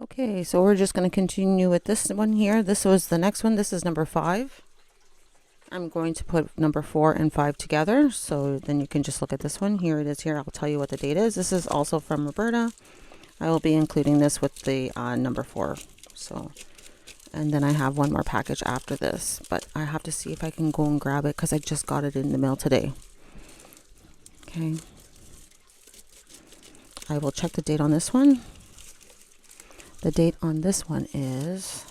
Okay, so we're just going to continue with this one here. This was the next one. This is number 5. I'm going to put number 4 and 5 together, so then you can just look at this one. Here it is here. I'll tell you what the date is. This is also from Roberta. I will be including this with the number 4. So, and then I have one more package after this, but I have to see if I can go and grab it because I just got it in the mail today. Okay. I will check the date on this one. The date on this one is,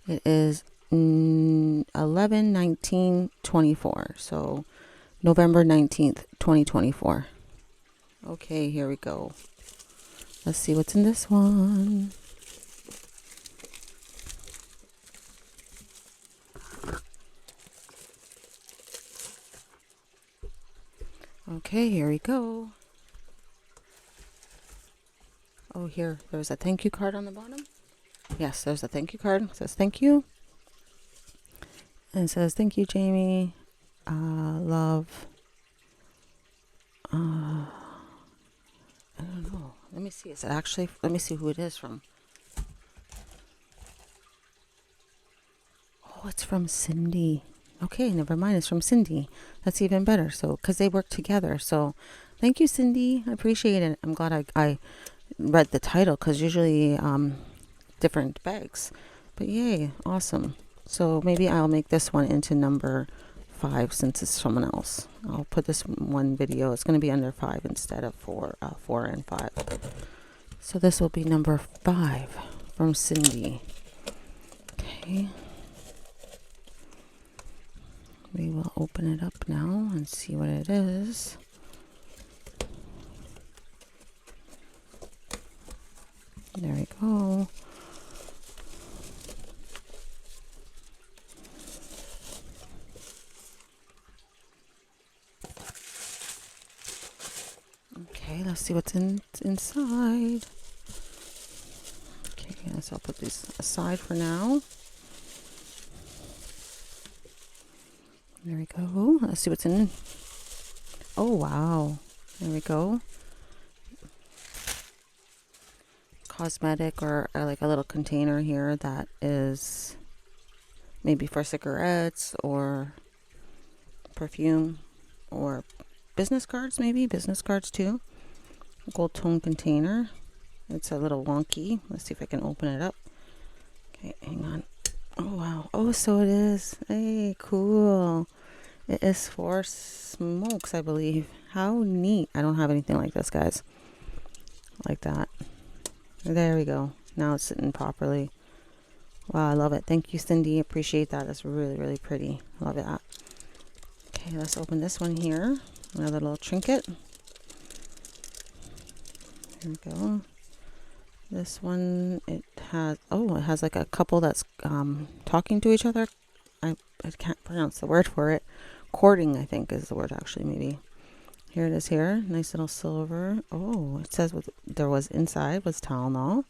it is 11/19/24. So November 19th, 2024. Okay, here we go. Let's see what's in this one. Okay, here we go. Oh, here, there's a thank you card on the bottom. Yes, there's a thank you card. It says thank you. And it says, thank you, Jamie. Love. I don't know. Let me see. Is it actually, let me see who it is from. Oh, it's from Cindy. Okay, never mind. It's from Cindy. That's even better. So, because they work together. So, thank you, Cindy. I appreciate it. I'm glad I read the title because usually different bags. But yay, awesome. So maybe I'll make this one into number 5 since it's someone else. I'll put this one video. It's going to be under 5 instead of 4 and 5. So this will be number 5 from Cindy. Okay. We will open it up now and see what it is. There we go. Okay, let's see what's inside. Okay, so I'll put these aside for now. There we go. Let's see what's in. Oh, wow. There we go. Cosmetic or like a little container here that is maybe for cigarettes or perfume or business cards, maybe business cards too. Gold tone container. It's a little wonky. Let's see if I can open it up. Okay, hang on. Oh wow. Oh, so it is. Hey, cool. It is for smokes, I believe. How neat. I don't have anything like this, guys. Like that. There we go. Now it's sitting properly. Wow, I love it. Thank you, Cindy. Appreciate that. That's really, really pretty. Love it. Okay, let's open this one here. Another little trinket. Here we go. This one, it has like a couple that's talking to each other. I can't pronounce the word for it. Courting, I think, is the word actually, maybe. Here it is here. Nice little silver. Oh, it says what there was inside was Tylenol.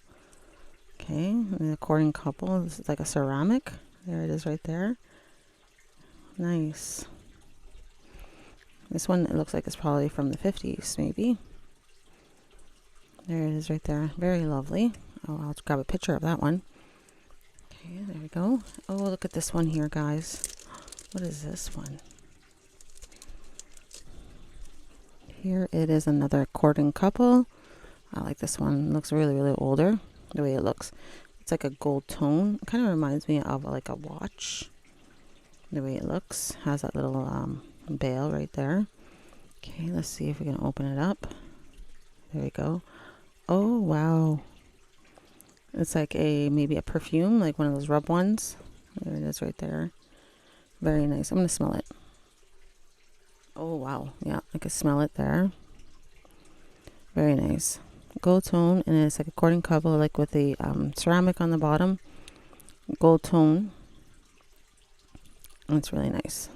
Okay, and the courting couple. This is like a ceramic. There it is right there. Nice. This one, it looks like it's probably from the 50s, maybe. There it is right there. Very lovely. Oh, I'll grab a picture of that one. Okay, there we go. Oh, look at this one here, guys. What is this one? Here it is, another courting couple. I like this one. It looks really, really older, the way it looks. It's like a gold tone. It kind of reminds me of like a watch. The way it looks. Has that little bail right there. Okay, let's see if we can open it up. There we go. Oh, wow. It's like maybe a perfume, like one of those rub ones. There it is right there. Very nice. I'm going to smell it. Oh, wow. Yeah, I can smell it there. Very nice. Gold tone, and it's like a courting couple, like with the ceramic on the bottom. Gold tone. And it's really nice.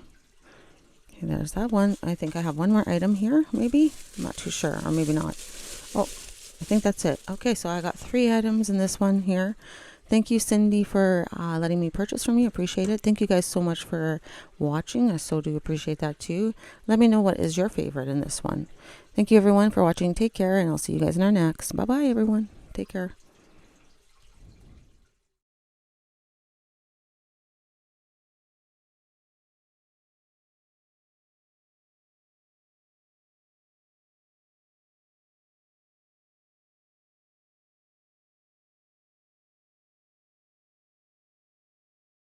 Okay, there's that one. I think I have one more item here, maybe. I'm not too sure, or maybe not. Oh, I think that's it. Okay, so I got 3 items in this one here. Thank you, Cindy, for letting me purchase from you. Appreciate it. Thank you guys so much for watching. I so do appreciate that too. Let me know what is your favorite in this one. Thank you, everyone, for watching. Take care, and I'll see you guys in our next. Bye-bye, everyone. Take care.